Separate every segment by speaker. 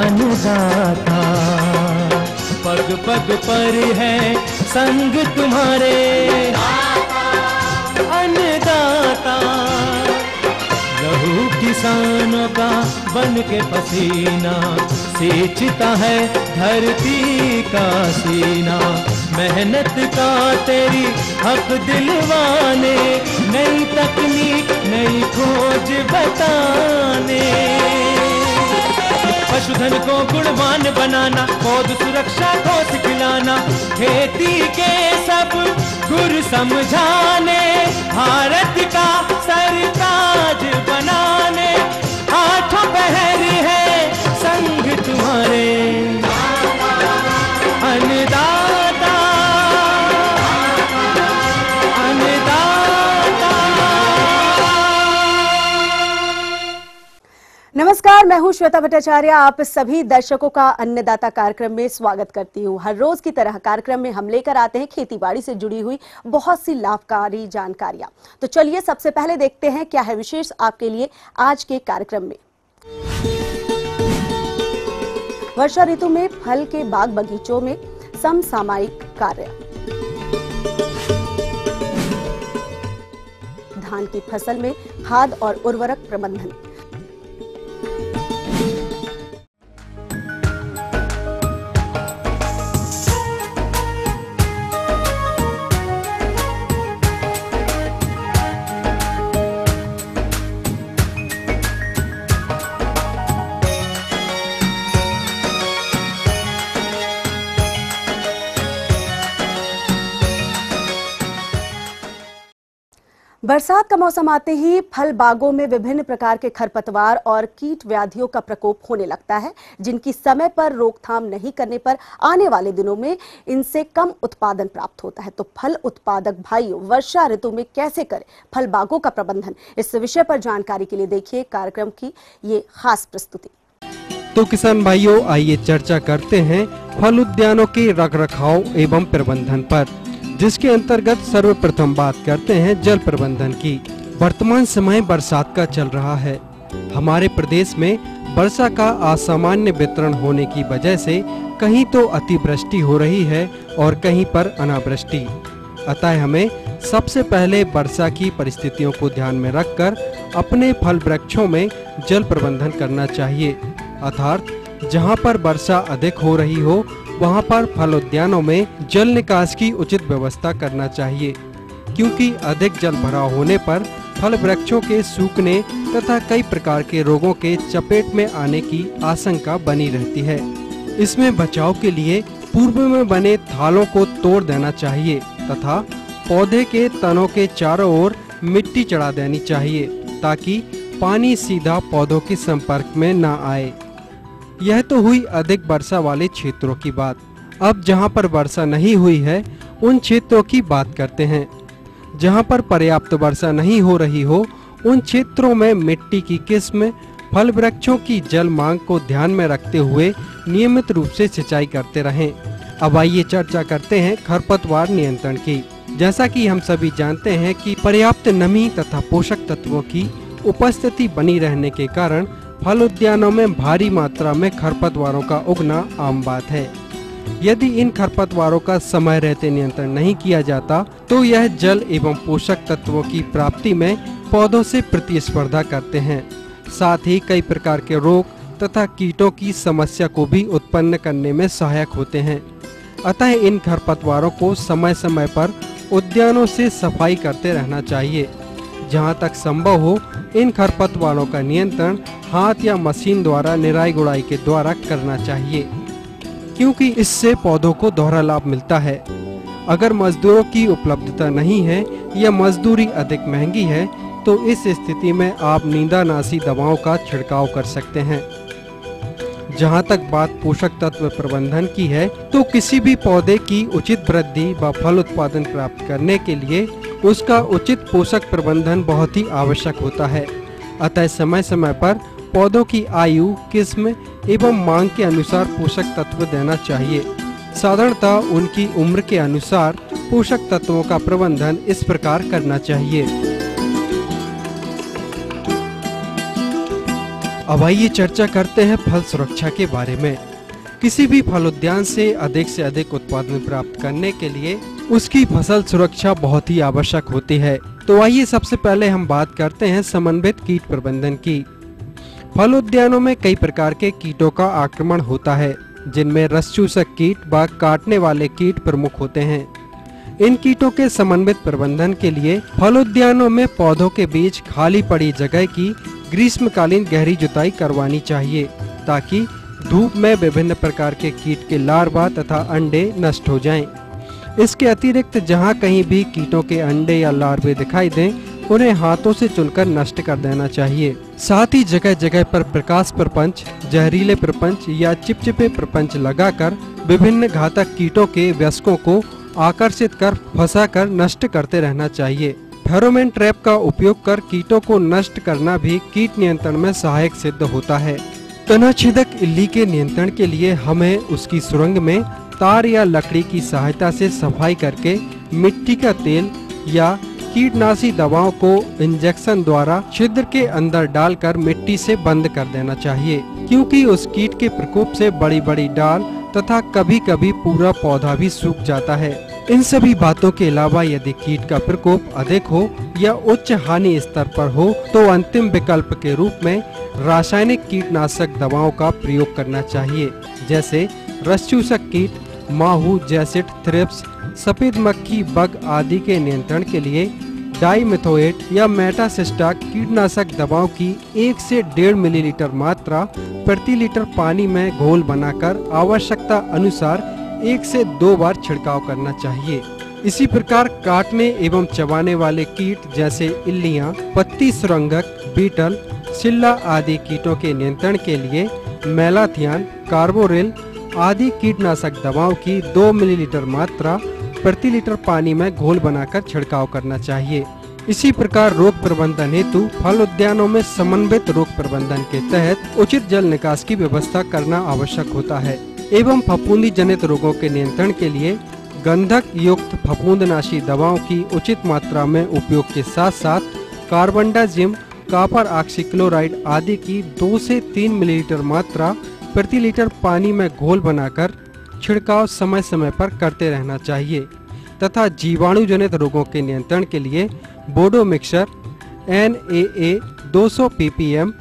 Speaker 1: अन्नदाता। पग पग पर है संग तुम्हारे अन्नदाता। लहू किसानों का बन के पसीना सींचता है धरती का सीना। मेहनत का तेरी हक दिलवाने, नई तकनीक नई खोज बताने। पशुधन को गुणवान बनाना, पौध सुरक्षा को सिखलाना, खेती के सब गुर समझाने, भारत का सरताज बनाने। आठों पहर है संग तुम्हारे अन्नदाता अन्नदाता।
Speaker 2: नमस्कार, मैं हूं श्वेता भट्टाचार्य। आप सभी दर्शकों का अन्नदाता कार्यक्रम में स्वागत करती हूं। हर रोज की तरह कार्यक्रम में हम लेकर आते हैं खेतीबाड़ी से जुड़ी हुई बहुत सी लाभकारी जानकारियां। तो चलिए सबसे पहले देखते हैं क्या है विशेष आपके लिए आज के कार्यक्रम में। वर्षा ऋतु में फल के बाग बगीचों में समसामयिक कार्य। धान की फसल में खाद और उर्वरक प्रबंधन। बरसात का मौसम आते ही फल बागों में विभिन्न प्रकार के खरपतवार और कीट व्याधियों का प्रकोप होने लगता है, जिनकी समय पर रोकथाम नहीं करने पर आने वाले दिनों में इनसे कम उत्पादन प्राप्त होता है। तो फल उत्पादक भाइयों, वर्षा ऋतु में कैसे करें फल बागों का प्रबंधन, इस विषय पर जानकारी के लिए देखिए कार्यक्रम की ये खास प्रस्तुति।
Speaker 3: तो किसान भाइयों, आइए चर्चा करते हैं फल उद्यानों के रखरखाव एवं प्रबंधन पर, जिसके अंतर्गत सर्वप्रथम बात करते हैं जल प्रबंधन की। वर्तमान समय बरसात का चल रहा है। हमारे प्रदेश में वर्षा का असामान्य वितरण होने की वजह से कहीं तो अतिवृष्टि हो रही है और कहीं पर अनावृष्टि। अतः हमें सबसे पहले वर्षा की परिस्थितियों को ध्यान में रखकर अपने फल वृक्षों में जल प्रबंधन करना चाहिए। अर्थात जहाँ पर वर्षा अधिक हो रही हो वहाँ पर फल उद्यानों में जल निकास की उचित व्यवस्था करना चाहिए, क्योंकि अधिक जल भराव होने पर फल वृक्षों के सूखने तथा कई प्रकार के रोगों के चपेट में आने की आशंका बनी रहती है। इसमें बचाव के लिए पूर्व में बने थालों को तोड़ देना चाहिए तथा पौधे के तनों के चारों ओर मिट्टी चढ़ा देनी चाहिए, ताकि पानी सीधा पौधों के संपर्क में न आए। यह तो हुई अधिक वर्षा वाले क्षेत्रों की बात। अब जहां पर वर्षा नहीं हुई है उन क्षेत्रों की बात करते हैं। जहां पर पर्याप्त वर्षा नहीं हो रही हो उन क्षेत्रों में मिट्टी की किस्म, फल वृक्षों की जल मांग को ध्यान में रखते हुए नियमित रूप से सिंचाई करते रहें। अब आइए चर्चा करते हैं खरपतवार नियंत्रण की। जैसा कि हम सभी जानते हैं कि पर्याप्त नमी तथा पोषक तत्वों की उपस्थिति बनी रहने के कारण फल उद्यानों में भारी मात्रा में खरपतवारों का उगना आम बात है। यदि इन खरपतवारों का समय रहते नियंत्रण नहीं किया जाता तो यह जल एवं पोषक तत्वों की प्राप्ति में पौधों से प्रतिस्पर्धा करते हैं। साथ ही कई प्रकार के रोग तथा कीटों की समस्या को भी उत्पन्न करने में सहायक होते हैं। अतः इन खरपतवारों को समय समय पर उद्यानों से सफाई करते रहना चाहिए। जहाँ तक संभव हो इन खरपतवारों का नियंत्रण हाथ या मशीन द्वारा निराई गुड़ाई के द्वारा करना चाहिए, क्योंकि इससे पौधों को दोहरा लाभ मिलता है। अगर मजदूरों की उपलब्धता नहीं है या मजदूरी अधिक महंगी है तो इस स्थिति में आप नींदानाशी दवाओं का छिड़काव कर सकते हैं। जहाँ तक बात पोषक तत्व प्रबंधन की है तो किसी भी पौधे की उचित वृद्धि व फल उत्पादन प्राप्त करने के लिए उसका उचित पोषक प्रबंधन बहुत ही आवश्यक होता है। अतः समय समय पर पौधों की आयु, किस्म एवं मांग के अनुसार पोषक तत्व देना चाहिए। साधारणतः उनकी उम्र के अनुसार पोषक तत्वों का प्रबंधन इस प्रकार करना चाहिए। अब आइए चर्चा करते हैं फल सुरक्षा के बारे में। किसी भी फल उद्यान से अधिक उत्पादन प्राप्त करने के लिए उसकी फसल सुरक्षा बहुत ही आवश्यक होती है। तो आइए सबसे पहले हम बात करते हैं समन्वित कीट प्रबंधन की। फल उद्यानों में कई प्रकार के कीटों का आक्रमण होता है, जिनमें रस चूसक कीट व काटने वाले कीट प्रमुख होते हैं। इन कीटों के समन्वित प्रबंधन के लिए फल उद्यानों में पौधों के बीच खाली पड़ी जगह की ग्रीष्मकालीन गहरी जुताई करवानी चाहिए, ताकि धूप में विभिन्न प्रकार के कीट के लार्वा तथा अंडे नष्ट हो जाएं। इसके अतिरिक्त जहां कहीं भी कीटों के अंडे या लार्वे दिखाई दें, उन्हें हाथों से चुनकर नष्ट कर देना चाहिए। साथ ही जगह जगह पर प्रकाश प्रपंच, जहरीले प्रपंच या चिपचिपे प्रपंच लगाकर विभिन्न घातक कीटों के वयस्कों को आकर्षित कर फंसाकर नष्ट करते रहना चाहिए। फेरोमोन ट्रैप का उपयोग कर कीटों को नष्ट करना भी कीट नियंत्रण में सहायक सिद्ध होता है। तना छेदक इल्ली के नियंत्रण के लिए हमें उसकी सुरंग में तार या लकड़ी की सहायता से सफाई करके मिट्टी का तेल या कीटनाशी दवाओं को इंजेक्शन द्वारा छिद्र के अंदर डालकर मिट्टी से बंद कर देना चाहिए, क्योंकि उस कीट के प्रकोप से बड़ी बड़ी डाल तथा कभी कभी पूरा पौधा भी सूख जाता है। इन सभी बातों के अलावा यदि कीट का प्रकोप अधिक हो या उच्च हानि स्तर पर हो, तो अंतिम विकल्प के रूप में रासायनिक कीटनाशक दवाओं का प्रयोग करना चाहिए, जैसे रस चूसक कीट, माहू, जैसिड, थ्रिप्स, सफेद मक्खी, बग आदि के नियंत्रण के लिए डाइमिथोएट या मेटासिस्टा कीटनाशक दवाओं की 1 से 1.5 मिलीलीटर मात्रा प्रति लीटर पानी में घोल बनाकर आवश्यकता अनुसार 1 से 2 बार छिड़काव करना चाहिए। इसी प्रकार काटने एवं चबाने वाले कीट जैसे इल्लियां, पत्ती सुरंगक, बीटल, सिल्ला आदि कीटों के नियंत्रण के लिए मेलाथियान, कार्बोरिल आदि कीटनाशक दवाओं की 2 मिलीलीटर मात्रा प्रति लीटर पानी में घोल बनाकर छिड़काव करना चाहिए। इसी प्रकार रोग प्रबंधन हेतु फल उद्यानों में समन्वित रोग प्रबंधन के तहत उचित जल निकास की व्यवस्था करना आवश्यक होता है एवं फफूंदी जनित रोगों के नियंत्रण के लिए गंधक युक्त फफूंदनाशी दवाओं की उचित मात्रा में उपयोग के साथ साथ कार्बेंडाजिम, कॉपर ऑक्सीक्लोराइड आदि की 2 से 3 मिलीलीटर मात्रा प्रति लीटर पानी में घोल बनाकर छिड़काव समय समय पर करते रहना चाहिए तथा जीवाणु जनित रोगों के नियंत्रण के लिए Bodo mixer, NAA 200 ppm,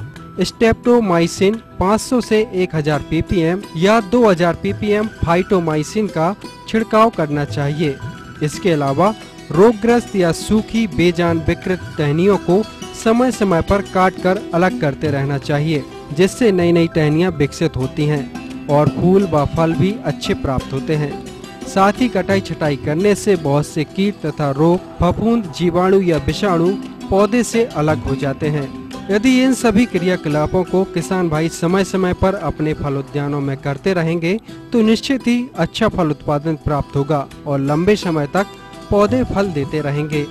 Speaker 3: streptomycin 500 से 1000 ppm या 2000 ppm फाइटोमाइसिन का छिड़काव करना चाहिए। इसके अलावा रोगग्रस्त या सूखी बेजान विकृत टहनियों को समय समय पर काटकर अलग करते रहना चाहिए, जिससे नई नई टहनियाँ विकसित होती हैं और फूल व फल भी अच्छे प्राप्त होते हैं। साथ ही कटाई छटाई करने से बहुत से कीट तथा रोग, फफूंद, जीवाणु या विषाणु पौधे से अलग हो जाते हैं। यदि इन सभी क्रियाकलापों को किसान भाई समय समय पर अपने फल उद्यानों में करते रहेंगे तो निश्चित ही अच्छा फल उत्पादन प्राप्त होगा और लंबे समय तक पौधे फल देते रहेंगे।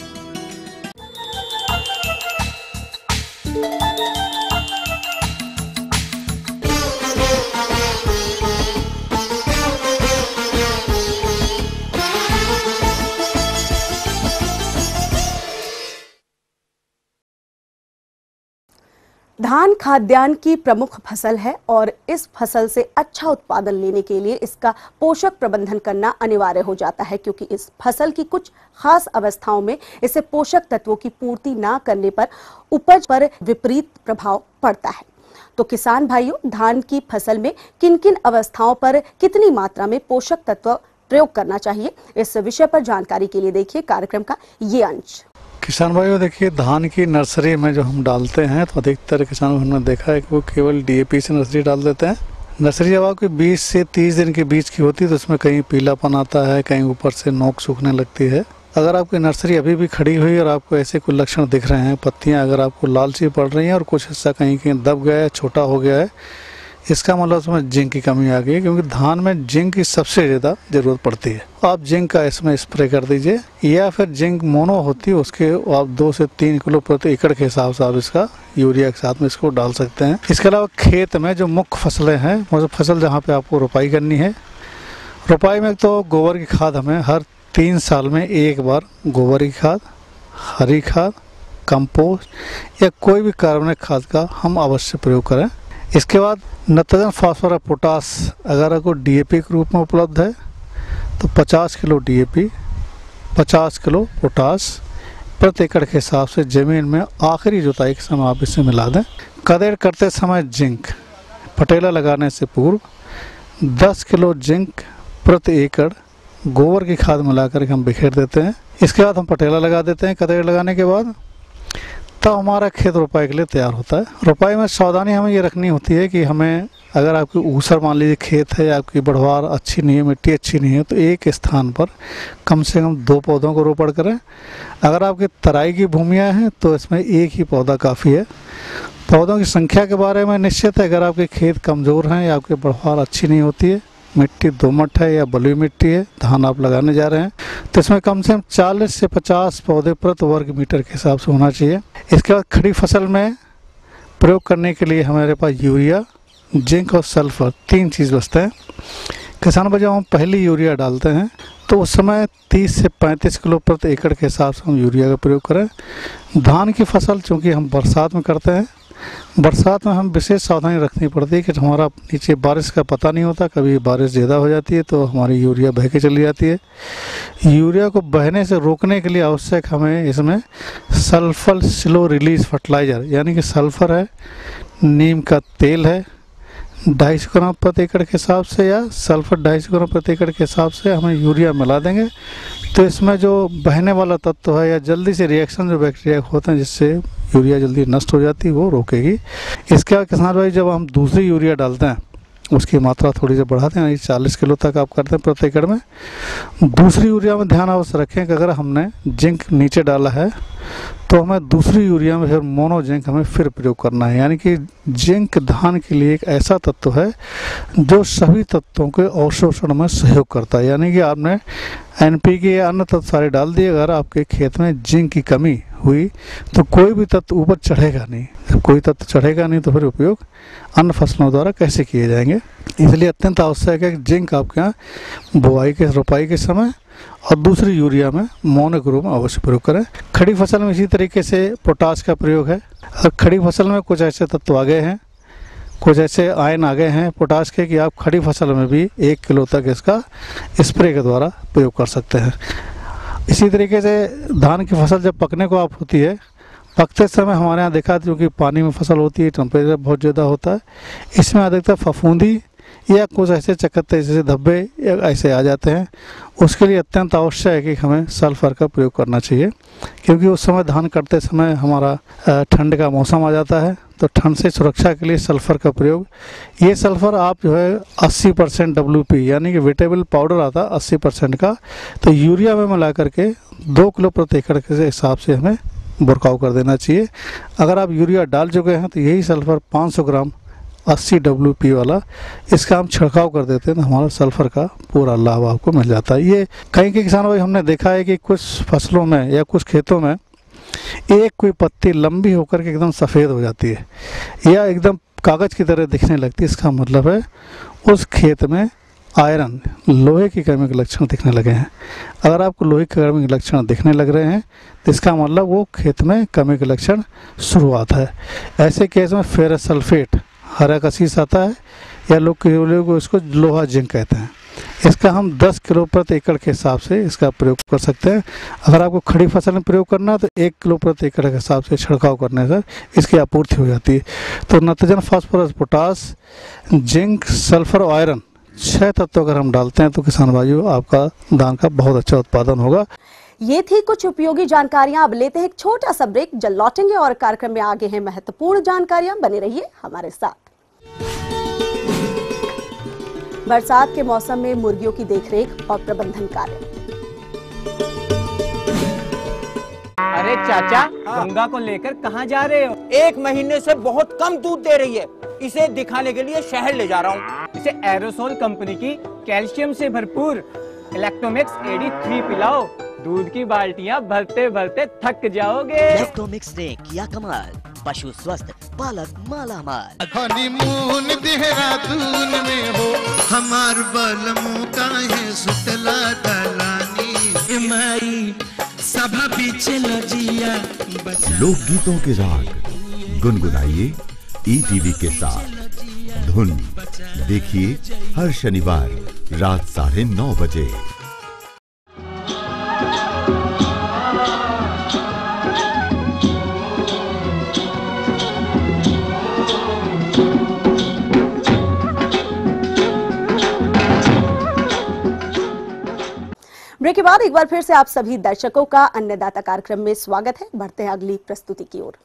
Speaker 2: धान खाद्यान्न की प्रमुख फसल है और इस फसल से अच्छा उत्पादन लेने के लिए इसका पोषक प्रबंधन करना अनिवार्य हो जाता है, क्योंकि इस फसल की कुछ खास अवस्थाओं में इसे पोषक तत्वों की पूर्ति ना करने पर उपज पर विपरीत प्रभाव पड़ता है। तो किसान भाइयों, धान की फसल में किन किन अवस्थाओं पर कितनी मात्रा में पोषक तत्व प्रयोग करना चाहिए, इस विषय पर जानकारी के लिए देखिए कार्यक्रम का ये अंश।
Speaker 4: किसान भाइयों, देखिए धान की नर्सरी में जो हम डालते हैं तो अधिकतर किसानों को हमने देखा है कि वो केवल DAP से नर्सरी डाल देते हैं। नर्सरी जब आपकी 20 से 30 दिन के बीच की होती है तो उसमें कहीं पीलापन आता है, कहीं ऊपर से नोक सूखने लगती है। अगर आपकी नर्सरी अभी भी खड़ी हुई और आपको ऐसे कोई लक्षण दिख रहे हैं, पत्तियां अगर आपको लाल सी पड़ रही हैं और कुछ हिस्सा कहीं कहीं दब गया है, छोटा हो गया है, इसका मतलब उसमें जिंक की कमी आ गई है, क्योंकि धान में जिंक की सबसे ज़्यादा ज़रूरत पड़ती है। आप जिंक का इसमें स्प्रे कर दीजिए, या फिर जिंक मोनो होती है उसके आप 2 से 3 किलो प्रति एकड़ के हिसाब से आप इसका यूरिया के साथ में इसको डाल सकते हैं। इसके अलावा खेत में जो मुख्य फसलें हैं, वो फसल जहाँ पे आपको रोपाई करनी है, रोपाई में तो गोबर की खाद हमें हर 3 साल में एक बार गोबर की खाद, हरी खाद, कंपोस्ट या कोई भी कार्बनिक खाद का हम अवश्य प्रयोग करें। इसके बाद नाइट्रोजन, फास्फोरस, पोटास अगर आपको डीएपी के रूप में उपलब्ध है तो 50 किलो डीएपी, 50 किलो पोटास प्रति एकड़ के हिसाब से ज़मीन में आखिरी जुताई के समय आप इसे मिला दें। कदेड़ करते समय जिंक, पटेला लगाने से पूर्व 10 किलो जिंक प्रति एकड़ गोबर की खाद मिलाकर के हम बिखेर देते हैं। इसके बाद हम पटेला लगा देते हैं। कदेड़ लगाने के बाद तब हमारा खेत रोपाई के लिए तैयार होता है। रोपाई में सावधानी हमें ये रखनी होती है कि हमें, अगर आपकी ऊसर मान लीजिए खेत है या आपकी बढ़वार अच्छी नहीं है, मिट्टी अच्छी नहीं है, तो एक स्थान पर कम से कम 2 पौधों को रोपण करें। अगर आपकी तराई की भूमियाँ हैं तो इसमें एक ही पौधा काफ़ी है। पौधों की संख्या के बारे में निश्चित है, अगर आपके खेत कमज़ोर हैं या आपकी बढ़वार अच्छी नहीं होती है, मिट्टी दोमट है या बलुई मिट्टी है, धान आप लगाने जा रहे हैं, तो इसमें कम से कम 40 से 50 पौधे प्रति वर्ग मीटर के हिसाब से होना चाहिए। इसके बाद खड़ी फसल में प्रयोग करने के लिए हमारे पास यूरिया, जिंक और सल्फर 3 चीज़ बचते हैं। किसान भाई जब हम पहली यूरिया डालते हैं तो उस समय 30 से 35 किलो प्रति एकड़ के हिसाब से हम यूरिया का प्रयोग करें। धान की फसल चूँकि हम बरसात में करते हैं, बरसात में हम विशेष सावधानी रखनी पड़ती है कि हमारा नीचे बारिश का पता नहीं होता, कभी बारिश ज़्यादा हो जाती है तो हमारी यूरिया बह के चली जाती है। यूरिया को बहने से रोकने के लिए आवश्यक हमें इसमें सल्फर स्लो रिलीज फर्टिलाइज़र, यानी कि सल्फर है, नीम का तेल है 250 ग्राम प्रति एकड़ के हिसाब से, या सल्फर 250 ग्राम प्रति एकड़ के हिसाब से हम यूरिया मिला देंगे तो इसमें जो बहने वाला तत्व है या जल्दी से रिएक्शन जो बैक्टीरिया होते हैं जिससे यूरिया जल्दी नष्ट हो जाती है वो रोकेगी। इसके बाद किसान भाई जब हम दूसरी यूरिया डालते हैं उसकी मात्रा थोड़ी सी बढ़ाते हैं, 40 किलो तक आप करते हैं प्रति एकड़ में। दूसरी यूरिया में ध्यान अवश्य रखें कि अगर हमने जिंक नीचे डाला है तो हमें दूसरी यूरिया में फिर मोनो जिंक हमें फिर प्रयोग करना है, यानी कि जिंक धान के लिए एक ऐसा तत्व है जो सभी तत्वों के अवशोषण में सहयोग करता है। यानी कि आपने एनपीके या अन्य तत्व सारे डाल दिए, अगर आपके खेत में जिंक की कमी हुई तो कोई भी तत्व ऊपर चढ़ेगा नहीं। जब कोई तत्व चढ़ेगा नहीं तो फिर उपयोग अन्य फसलों द्वारा कैसे किए जाएंगे। इसलिए अत्यंत आवश्यक है कि जिंक आपके यहाँ बुआई के रोपाई के समय और दूसरी यूरिया में मोनो के रूप में अवश्य प्रयोग करें। खड़ी फसल में इसी तरीके से पोटाश का प्रयोग है। और खड़ी फसल में कुछ ऐसे तत्व आ गए हैं, कुछ ऐसे आयन आ गए हैं पोटाश के कि आप खड़ी फसल में भी 1 किलो तक इसका स्प्रे के द्वारा प्रयोग कर सकते हैं। इसी तरीके से धान की फसल जब पकने को आप होती है, पकते समय हमारे यहाँ देखा क्योंकि पानी में फसल होती है, टेम्परेचर बहुत ज़्यादा होता है, इसमें अधिकतर फफूंदी या कुछ ऐसे चक्कते जैसे धब्बे ऐसे आ जाते हैं। उसके लिए अत्यंत आवश्यक है कि हमें सल्फर का प्रयोग करना चाहिए, क्योंकि उस समय धान करते समय हमारा ठंड का मौसम आ जाता है, तो ठंड से सुरक्षा के लिए सल्फर का प्रयोग, ये सल्फर आप जो है 80% WP यानी कि वेटेबल पाउडर आता है 80% का, तो यूरिया में मिला करके 2 किलो प्रति एकड़ के हिसाब से हमें बुरकाव कर देना चाहिए। अगर आप यूरिया डाल चुके हैं तो यही सल्फर 500 ग्राम 80 WP वाला इसका हम छिड़काव कर देते हैं तो हमारा सल्फर का पूरा लाभ आपको मिल जाता है। ये कहीं के किसानों भाई हमने देखा है कि कुछ फसलों में या कुछ खेतों में एक कोई पत्ती लंबी होकर के एकदम सफ़ेद हो जाती है या एकदम कागज़ की तरह दिखने लगती है। इसका मतलब है उस खेत में आयरन, लोहे की कमी के लक्षण दिखने लगे हैं। अगर आपको लोहे की कमी के लक्षण दिखने लग रहे हैं तो इसका मतलब वो खेत में कमी के लक्षण शुरुआत है। ऐसे केस में फेरस सल्फेट हरा कसीस आता है या लोग इसको लोहा जिंक कहते हैं, इसका हम 10 किलो प्रति एकड़ के हिसाब से इसका प्रयोग कर सकते हैं। अगर आपको खड़ी फसल में प्रयोग करना है तो 1 किलो प्रति एकड़ के हिसाब से छिड़काव करने से इसकी आपूर्ति हो जाती है। तो nitrogen, phosphorus, potash, zinc, sulphur और आयरन 6 तत्व अगर हम डालते हैं तो किसान भाइयों आपका धान का बहुत अच्छा उत्पादन होगा।
Speaker 2: ये थी कुछ उपयोगी जानकारियां। अब लेते हैं एक छोटा सा ब्रेक, जल्द लौटेंगे और कार्यक्रम में आगे हैं महत्वपूर्ण जानकारियां। बने रहिए हमारे साथ। बरसात के मौसम में मुर्गियों की देखरेख और प्रबंधन कार्य।
Speaker 1: अरे चाचा, गंगा को लेकर कहाँ जा रहे हो?
Speaker 5: 1 महीने से बहुत कम दूध दे रही है, इसे दिखाने के लिए शहर ले जा रहा हूँ।
Speaker 1: इसे एरोसोल कंपनी की कैल्शियम से भरपूर इलेक्ट्रोमिक्स AD3 पिलाओ, दूध की बाल्टियाँ भरते भरते थक जाओगे।
Speaker 6: इलेक्ट्रोमिक्स ने किया कमाल, पशु स्वस्थ, पालक मालामाल।
Speaker 7: हनीमून देहरादून में हो, हमार बलमू काहे सुतला दलानी माई सभा पीछे लजिया।
Speaker 8: लोकगीतों के राग गुनगुनाइए ETV के साथ। धुन देखिए हर शनिवार रात 9:30 बजे।
Speaker 2: ब्रेक के बाद एक बार फिर से आप सभी दर्शकों का अन्नदाता कार्यक्रम में स्वागत है। बढ़ते हैं अगली प्रस्तुति की ओर।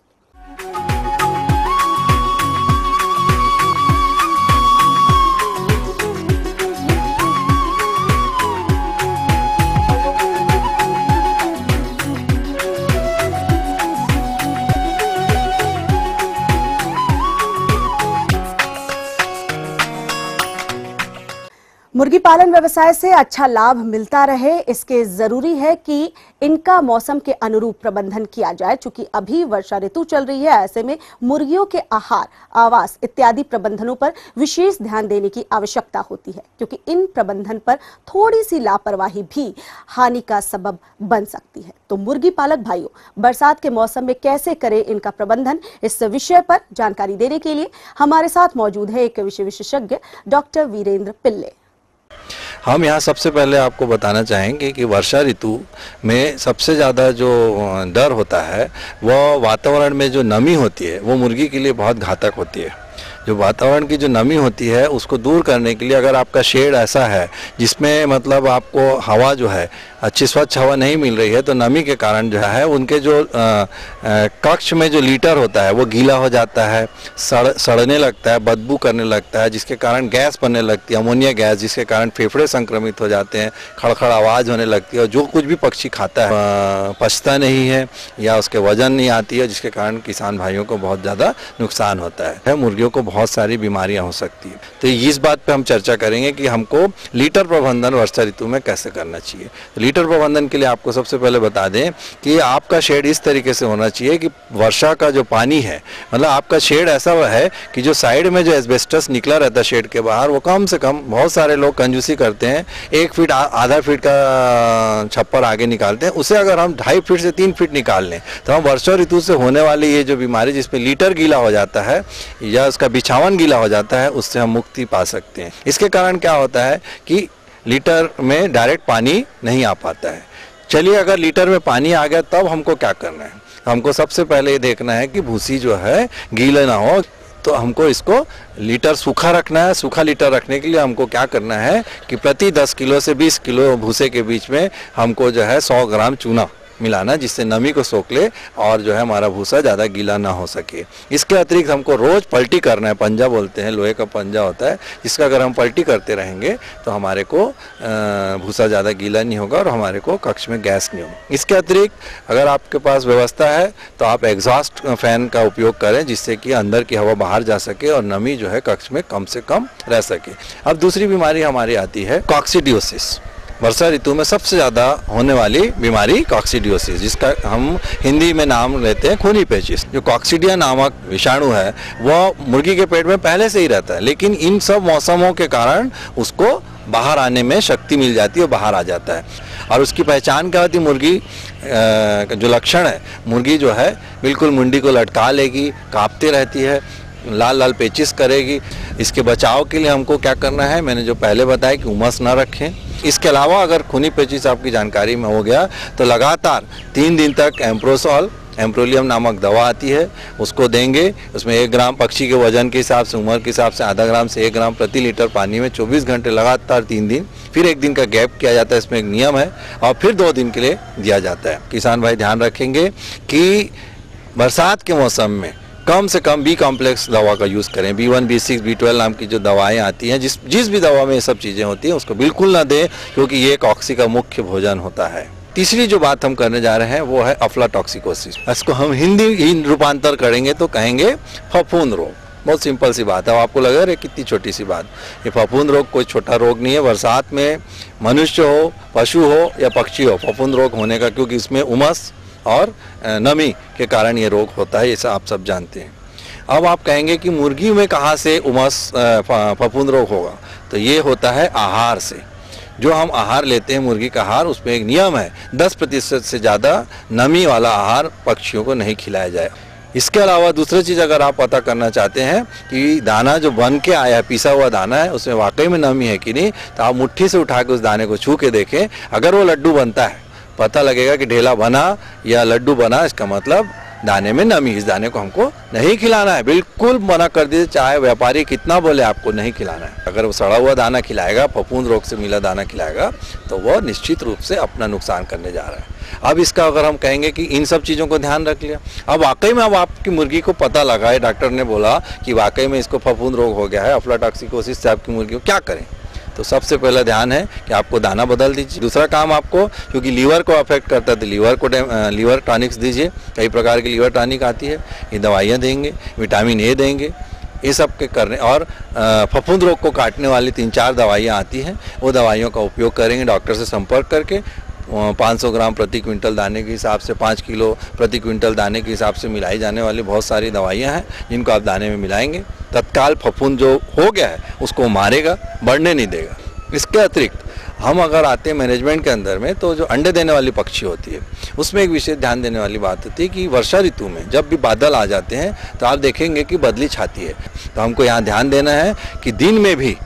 Speaker 2: मुर्गी पालन व्यवसाय से अच्छा लाभ मिलता रहे, इसके जरूरी है कि इनका मौसम के अनुरूप प्रबंधन किया जाए। चूंकि अभी वर्षा ऋतु चल रही है, ऐसे में मुर्गियों के आहार, आवास इत्यादि प्रबंधनों पर विशेष ध्यान देने की आवश्यकता होती है, क्योंकि इन प्रबंधन पर थोड़ी सी लापरवाही भी हानि का सबब बन सकती है। तो मुर्गी पालक भाइयों, बरसात के मौसम में कैसे करें इनका प्रबंधन, इस विषय पर जानकारी देने के लिए हमारे साथ मौजूद है एक विषय विशेषज्ञ डॉक्टर वीरेंद्र पिल्ले।
Speaker 9: हम यहाँ सबसे पहले आपको बताना चाहेंगे कि वर्षा ऋतु में सबसे ज़्यादा जो डर होता है वह वातावरण में जो नमी होती है वो मुर्गी के लिए बहुत घातक होती है। जो वातावरण की जो नमी होती है उसको दूर करने के लिए अगर आपका शेड ऐसा है जिसमें मतलब आपको हवा जो है अच्छी स्वच्छ हवा नहीं मिल रही है, तो नमी के कारण जो है उनके जो कक्ष में जो लीटर होता है वो गीला हो जाता है, सड़ने लगता है, बदबू करने लगता है, जिसके कारण गैस बनने लगती है, अमोनिया गैस, जिसके कारण फेफड़े संक्रमित हो जाते हैं, खड़खड़ आवाज़ होने लगती है और जो कुछ भी पक्षी खाता है पचता नहीं है या उसके वजन नहीं आती है, जिसके कारण किसान भाइयों को बहुत ज़्यादा नुकसान होता है। मुर्गियों को बहुत सारी बीमारियां हो सकती है। तो इस बात पे हम चर्चा करेंगे कि हमको लीटर प्रबंधन वर्षा ऋतु में कैसे करना चाहिए। तो लीटर प्रबंधन के लिए आपको सबसे पहले बता दें कि आपका शेड इस तरीके से होना चाहिए कि वर्षा का जो पानी है, मतलब आपका शेड ऐसा है कि जो साइड में जो एस्बेस्टस निकला रहता है शेड के बाहर, वो कम से कम, बहुत सारे लोग कंजूसी करते हैं, 1 फीट आधा फीट का छप्पर आगे निकालते हैं, उसे अगर हम 2.5 फीट से 3 फीट निकाल लें तो हम वर्षा ऋतु से होने वाली ये जो बीमारी जिसमें लीटर गीला हो जाता है या उसका बिछावन गीला हो जाता है, उससे हम मुक्ति पा सकते हैं। इसके कारण क्या होता है कि लीटर में डायरेक्ट पानी नहीं आ पाता है। चलिए, अगर लीटर में पानी आ गया तब हमको क्या करना है? हमको सबसे पहले ये देखना है कि भूसी जो है गीला ना हो, तो हमको इसको लीटर सूखा रखना है। सूखा लीटर रखने के लिए हमको क्या करना है कि प्रति 10 किलो से 20 किलो भूसे के बीच में हमको जो है 100 ग्राम चूना मिलाना, जिससे नमी को सोख ले और जो है हमारा भूसा ज़्यादा गीला ना हो सके। इसके अतिरिक्त हमको रोज़ पलटी करना है। पंजा बोलते हैं, लोहे का पंजा होता है, जिसका अगर हम पलटी करते रहेंगे तो हमारे को भूसा ज़्यादा गीला नहीं होगा और हमारे को कक्ष में गैस नहीं होगी। इसके अतिरिक्त अगर आपके पास व्यवस्था है तो आप एग्जॉस्ट फैन का उपयोग करें, जिससे कि अंदर की हवा बाहर जा सके और नमी जो है कक्ष में कम से कम रह सके। अब दूसरी बीमारी हमारी आती है कॉक्सीडियोसिस। वर्षा ऋतु में सबसे ज़्यादा होने वाली बीमारी कॉक्सीडियोसिस, जिसका हम हिंदी में नाम लेते हैं खूनी पेचिश। जो कॉक्सीडिया नामक विषाणु है वह मुर्गी के पेट में पहले से ही रहता है, लेकिन इन सब मौसमों के कारण उसको बाहर आने में शक्ति मिल जाती है और बाहर आ जाता है। और उसकी पहचान क्या होती है? मुर्गी जो लक्षण है, मुर्गी जो है बिल्कुल मुंडी को लटका लेगी, काँपती रहती है, लाल लाल पेचिश करेगी। इसके बचाव के लिए हमको क्या करना है? मैंने जो पहले बताया कि उमस ना रखें। इसके अलावा अगर खूनी पेचिश आपकी जानकारी में हो गया तो लगातार 3 दिन तक एम्प्रोसोल, एम्प्रोलियम नामक दवा आती है, उसको देंगे। उसमें 1 ग्राम पक्षी के वजन के हिसाब से, उम्र के हिसाब से आधा ग्राम से 1 ग्राम प्रति लीटर पानी में 24 घंटे लगातार 3 दिन, फिर 1 दिन का गैप किया जाता है। इसमें एक नियम है और फिर 2 दिन के लिए दिया जाता है। किसान भाई ध्यान रखेंगे कि बरसात के मौसम में कम से कम बी कॉम्प्लेक्स दवा का यूज़ करें। B1, B6, B12 नाम की जो दवाएं आती हैं, जिस भी दवा में ये सब चीज़ें होती हैं उसको बिल्कुल ना दें, क्योंकि ये कॉक्सी का मुख्य भोजन होता है। तीसरी जो बात हम करने जा रहे हैं वो है अफ्लाटॉक्सिकोसिस। इसको हम हिंदी रूपांतर करेंगे तो कहेंगे फफूंद रोग। बहुत सिंपल सी बात है। आपको लगा रहा कितनी छोटी सी बात। ये फफूंद रोग कोई छोटा रोग नहीं है। बरसात में मनुष्य हो, पशु हो या पक्षी हो, फफूंद रोग होने का, क्योंकि इसमें उमस और नमी के कारण ये रोग होता है, ये आप सब जानते हैं। अब आप कहेंगे कि मुर्गी में कहाँ से उमस फफूंद रोग होगा? तो ये होता है आहार से। जो हम आहार लेते हैं मुर्गी का आहार, उसमें एक नियम है, 10% से ज़्यादा नमी वाला आहार पक्षियों को नहीं खिलाया जाए। इसके अलावा दूसरी चीज़ अगर आप पता करना चाहते हैं कि दाना जो बन के आया है, पीसा हुआ दाना है, उसमें वाकई में नमी है कि नहीं, तो आप मुट्ठी से उठा के उस दाने को छू के देखें। अगर वो लड्डू बनता है, पता लगेगा कि ढेला बना या लड्डू बना, इसका मतलब दाने में नमी। इस दाने को हमको नहीं खिलाना है, बिल्कुल मना कर दीजिए, चाहे व्यापारी कितना बोले आपको नहीं खिलाना है। अगर वो सड़ा हुआ दाना खिलाएगा, फफूंद रोग से मिला दाना खिलाएगा, तो वो निश्चित रूप से अपना नुकसान करने जा रहा है। अब इसका अगर हम कहेंगे कि इन सब चीज़ों को ध्यान रख लिया, अब वाकई में अब आपकी मुर्गी को पता लगा है, डॉक्टर ने बोला कि वाकई में इसको फफूंद रोग हो गया है, अफ्लाटॉक्सिकोसिस से आपकी मुर्गी को क्या करें, तो सबसे पहला ध्यान है कि आपको दाना बदल दीजिए। दूसरा काम आपको, क्योंकि लीवर को अफेक्ट करता है, तो लीवर टॉनिक्स दीजिए। कई प्रकार की लीवर टॉनिक आती है, ये दवाइयाँ देंगे, विटामिन ए देंगे, ये सब के करने। और फफूंद रोग को काटने वाली 3-4 दवाइयाँ आती हैं, वो दवाइयों का उपयोग करेंगे डॉक्टर से संपर्क करके। 500 ग्राम प्रति क्विंटल दाने के हिसाब से, 5 किलो प्रति क्विंटल दाने के हिसाब से मिलाई जाने वाली बहुत सारी दवाइयाँ हैं, जिनको आप दाने में मिलाएंगे। तत्काल फफूंद जो हो गया है उसको मारेगा, बढ़ने नहीं देगा। इसके अतिरिक्त हम अगर आते हैं मैनेजमेंट के अंदर में, तो जो अंडे देने वाली पक्षी होती है, उसमें एक विशेष ध्यान देने वाली बात होती है कि वर्षा ऋतु में जब भी बादल आ जाते हैं, तो आप देखेंगे कि बदली छाती है। तो हमको यहाँ ध्यान देना है कि दिन में भी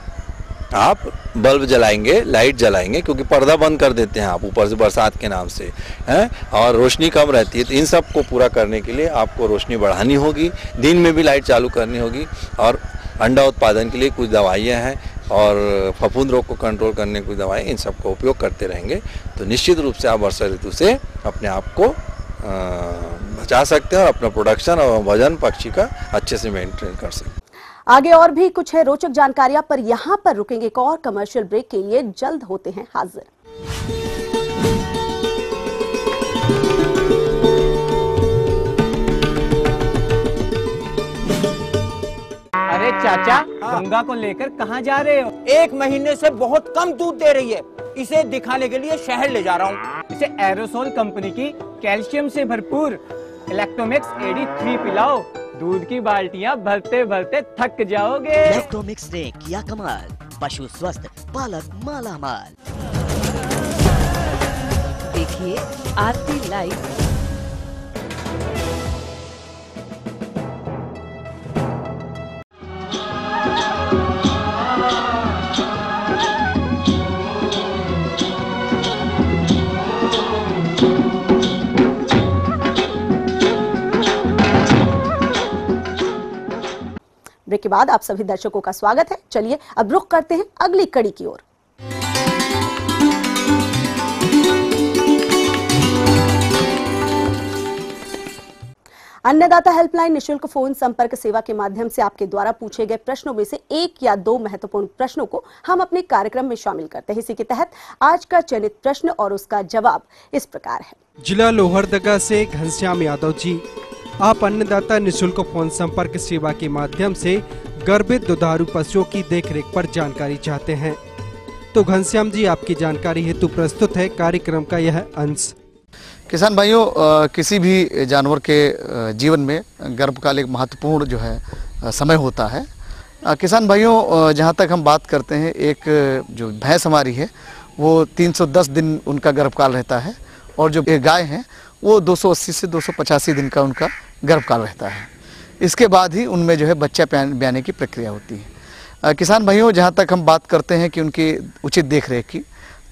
Speaker 9: आप बल्ब जलाएंगे, लाइट जलाएंगे, क्योंकि पर्दा बंद कर देते हैं आप ऊपर से बरसात के नाम से, हैं, और रोशनी कम रहती है। तो इन सब को पूरा करने के लिए आपको रोशनी बढ़ानी होगी, दिन में भी लाइट चालू करनी होगी। और अंडा उत्पादन के लिए कुछ दवाइयाँ हैं, और फफूंद रोग को कंट्रोल करने की कुछ दवाएँ, इन सब का उपयोग करते रहेंगे तो निश्चित रूप से आप वर्षा ऋतु से अपने आप को बचा सकते हैं और अपना प्रोडक्शन और वजन पक्षी का अच्छे से मेंटेन कर सकते हैं।
Speaker 2: आगे और भी कुछ है रोचक जानकारियां, पर यहां पर रुकेंगे एक और कमर्शियल ब्रेक के लिए। जल्द होते हैं हाजिर।
Speaker 1: अरे चाचा, गंगा को लेकर कहाँ जा रहे हो?
Speaker 5: 1 महीने से बहुत कम दूध दे रही है, इसे दिखाने के लिए शहर ले जा रहा हूँ।
Speaker 1: इसे एरोसोल कंपनी की कैल्शियम से भरपूर इलेक्ट्रोमिक्स AD 3 पिलाओ, दूध की बाल्टियां भरते भरते थक जाओगे।
Speaker 6: इलेक्ट्रोमिक्स ने किया कमाल, पशु स्वस्थ, पालक मालामाल।
Speaker 10: देखिए आरती लाइव।
Speaker 2: ब्रेक के बाद आप सभी दर्शकों का स्वागत है। चलिए अब रुख करते हैं अगली कड़ी की ओर। अन्नदाता हेल्पलाइन निशुल्क फोन संपर्क सेवा के माध्यम से आपके द्वारा पूछे गए प्रश्नों में से 1 या 2 महत्वपूर्ण प्रश्नों को हम अपने कार्यक्रम में शामिल करते हैं। इसी के तहत आज का चयनित प्रश्न और उसका जवाब इस प्रकार है।
Speaker 3: जिला लोहरदगा से घनश्याम यादव जी, आप अन्नदाता निशुल्क फोन संपर्क सेवा के माध्यम से गर्भित दुधारू पशुओं की देखरेख पर जानकारी चाहते हैं। तो घनश्याम जी, आपकी जानकारी हेतु प्रस्तुत है कार्यक्रम का यह अंश।
Speaker 11: किसान भाइयों, किसी भी जानवर के जीवन में गर्भकाल एक महत्वपूर्ण जो है समय होता है। किसान भाइयों, जहाँ तक हम बात करते हैं, एक जो भैंस हमारी है वो 310 दिन उनका गर्भकाल रहता है, और जो गाय हैं वो 280 से 285 दिन का उनका गर्भकाल रहता है। इसके बाद ही उनमें जो है बच्चा ब्याने की प्रक्रिया होती है। किसान भाइयों, जहाँ तक हम बात करते हैं कि उनकी उचित देखरेख की,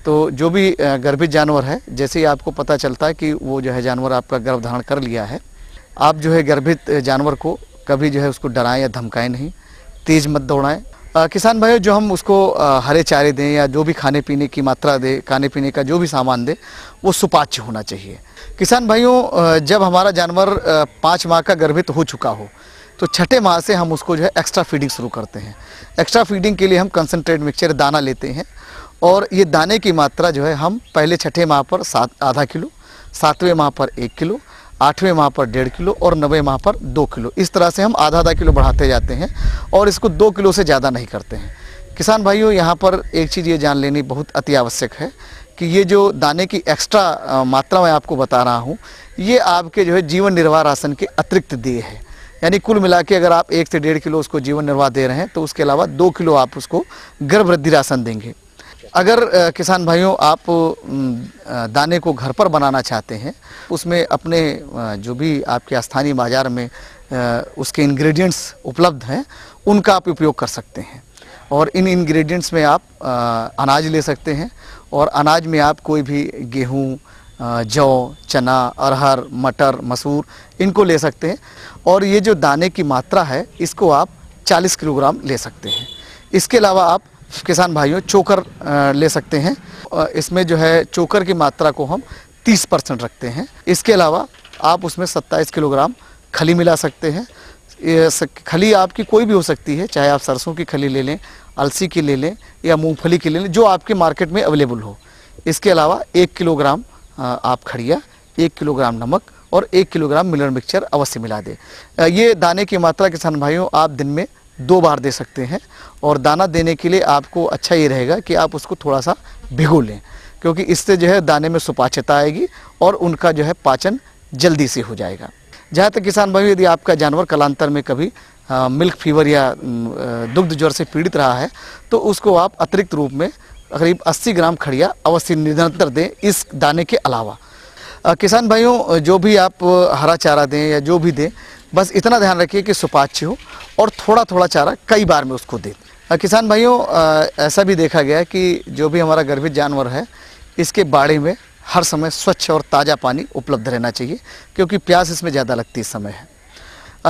Speaker 11: तो जो भी गर्भित जानवर है, जैसे ही आपको पता चलता है कि वो जो है जानवर आपका गर्भ धारण कर लिया है, आप जो है गर्भित जानवर को कभी जो है उसको डराएं या धमकाएं नहीं, तेज मत दौड़ाएं। किसान भाइयों, जो हम उसको हरे चारे दें या जो भी खाने पीने की मात्रा दें, खाने पीने का जो भी सामान दें, वो सुपाच्य होना चाहिए। किसान भाइयों, जब हमारा जानवर 5 माह का गर्भित हो चुका हो, तो 6ठे माह से हम उसको जो है एक्स्ट्रा फीडिंग शुरू करते हैं। एक्स्ट्रा फीडिंग के लिए हम कंसनट्रेट मिक्सचर दाना लेते हैं, और ये दाने की मात्रा जो है हम पहले 6ठे माह पर आधा किलो, 7वें माह पर 1 किलो, 8वें माह पर 1.5 किलो और 9वें माह पर 2 किलो, इस तरह से हम आधा किलो बढ़ाते जाते हैं, और इसको 2 किलो से ज़्यादा नहीं करते हैं। किसान भाइयों, यहाँ पर एक चीज़ ये जान लेनी बहुत अति आवश्यक है कि ये जो दाने की एक्स्ट्रा मात्रा मैं आपको बता रहा हूँ, ये आपके जो है जीवन निर्वाह राशन के अतिरिक्त देय है। यानी कुल मिला के अगर आप 1 से 1.5 किलो उसको जीवन निर्वाह दे रहे हैं, तो उसके अलावा 2 किलो आप उसको गर्भवृद्धि राशन देंगे। अगर किसान भाइयों आप दाने को घर पर बनाना चाहते हैं, उसमें अपने जो भी आपके स्थानीय बाजार में उसके इंग्रेडिएंट्स उपलब्ध हैं उनका आप उपयोग कर सकते हैं। और इन इंग्रेडिएंट्स में आप अनाज ले सकते हैं, और अनाज में आप कोई भी गेहूँ, जौ, चना, अरहर, मटर, मसूर इनको ले सकते हैं। और ये जो दाने की मात्रा है इसको आप 40 किलोग्राम ले सकते हैं। इसके अलावा आप किसान भाइयों चोकर ले सकते हैं। इसमें जो है चोकर की मात्रा को हम 30% रखते हैं। इसके अलावा आप उसमें 27 किलोग्राम खली मिला सकते हैं। खली आपकी कोई भी हो सकती है, चाहे आप सरसों की खली ले लें, अलसी की ले लें या मूंगफली की ले लें, जो आपके मार्केट में अवेलेबल हो। इसके अलावा 1 किलोग्राम आप खड़िया, 1 किलोग्राम नमक और 1 किलोग्राम मिनरल मिक्सचर अवश्य मिला दें। ये दाने की मात्रा किसान भाइयों आप दिन में 2 बार दे सकते हैं। और दाना देने के लिए आपको अच्छा ये रहेगा कि आप उसको थोड़ा सा भिगो लें, क्योंकि इससे जो है दाने में सुपाच्यता आएगी और उनका जो है पाचन जल्दी से हो जाएगा। जहाँ तक किसान भाइयों यदि आपका जानवर कालांतर में कभी मिल्क फीवर या दुग्ध ज्वर से पीड़ित रहा है तो उसको आप अतिरिक्त रूप में करीब 80 ग्राम खड़िया अवश्य निरंतर दें इस दाने के अलावा। किसान भाइयों जो भी आप हरा चारा दें या जो भी दें, बस इतना ध्यान रखिए कि सुपाच्य हो और थोड़ा थोड़ा चारा कई बार में उसको दें। किसान भाइयों ऐसा भी देखा गया है कि जो भी हमारा गर्भित जानवर है इसके बाड़े में हर समय स्वच्छ और ताज़ा पानी उपलब्ध रहना चाहिए, क्योंकि प्यास इसमें ज़्यादा लगती इस समय है।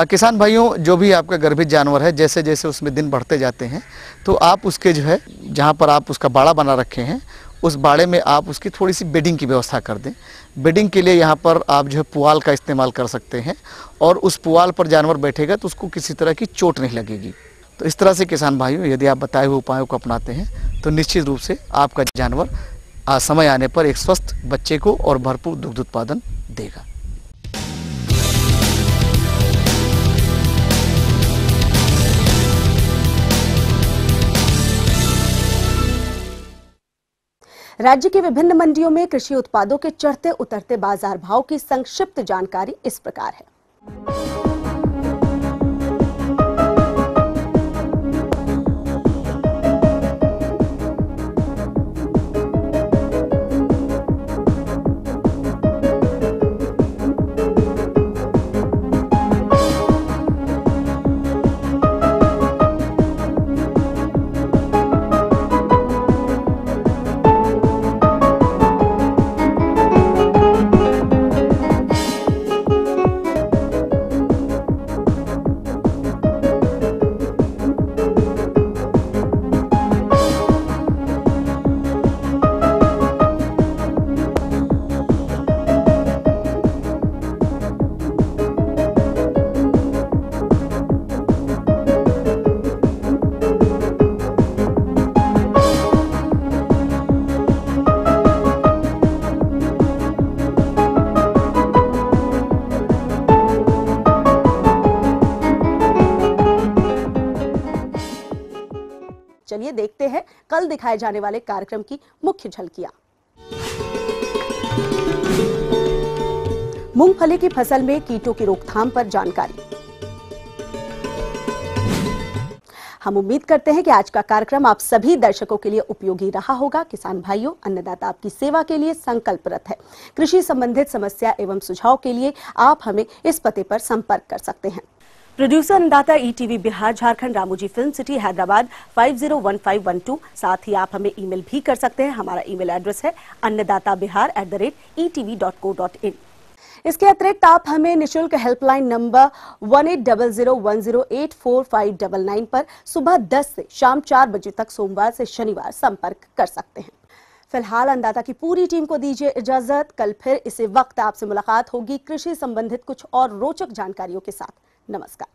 Speaker 11: किसान भाइयों जो भी आपका गर्भित जानवर है, जैसे जैसे उसमें दिन बढ़ते जाते हैं तो आप उसके जो है जहाँ पर आप उसका बाड़ा बना रखे हैं उस बाड़े में आप उसकी थोड़ी सी बेडिंग की व्यवस्था कर दें। बेडिंग के लिए यहाँ पर आप जो है पुआल का इस्तेमाल कर सकते हैं, और उस पुआल पर जानवर बैठेगा तो उसको किसी तरह की चोट नहीं लगेगी। तो इस तरह से किसान भाइयों यदि आप बताए हुए उपायों को अपनाते हैं तो निश्चित रूप से आपका जानवर समय आने पर एक स्वस्थ बच्चे को और भरपूर दुग्ध उत्पादन देगा।
Speaker 2: राज्य की विभिन्न मंडियों में कृषि उत्पादों के चढ़ते उतरते बाजार भाव की संक्षिप्त जानकारी इस प्रकार है। चलिए देखते हैं कल दिखाए जाने वाले कार्यक्रम की मुख्य झलकियां। मूंगफली की फसल में कीटों की रोकथाम पर जानकारी। हम उम्मीद करते हैं कि आज का कार्यक्रम आप सभी दर्शकों के लिए उपयोगी रहा होगा। किसान भाइयों, अन्नदाता आपकी सेवा के लिए संकल्परत है। कृषि संबंधित समस्या एवं सुझाव के लिए आप हमें इस पते पर संपर्क कर सकते हैं। प्रोड्यूसर अन्नदाता ETV Bihar Jharkhand, Ramoji film city Hyderabad 501512। साथ ही आप हमें ईमेल भी कर सकते हैं। हमारा ईमेल एड्रेस है annadatabihar@etv.co.in। इसके अतिरिक्त आप हमें निशुल्क हेल्पलाइन नंबर 180010845999 पर सुबह 10 से शाम 4 बजे तक सोमवार से शनिवार संपर्क कर सकते हैं। फिलहाल अन्नदाता की पूरी टीम को दीजिए इजाजत। कल फिर इसी वक्त आपसे मुलाकात होगी कृषि संबंधित कुछ और रोचक जानकारियों के साथ। नमस्कार।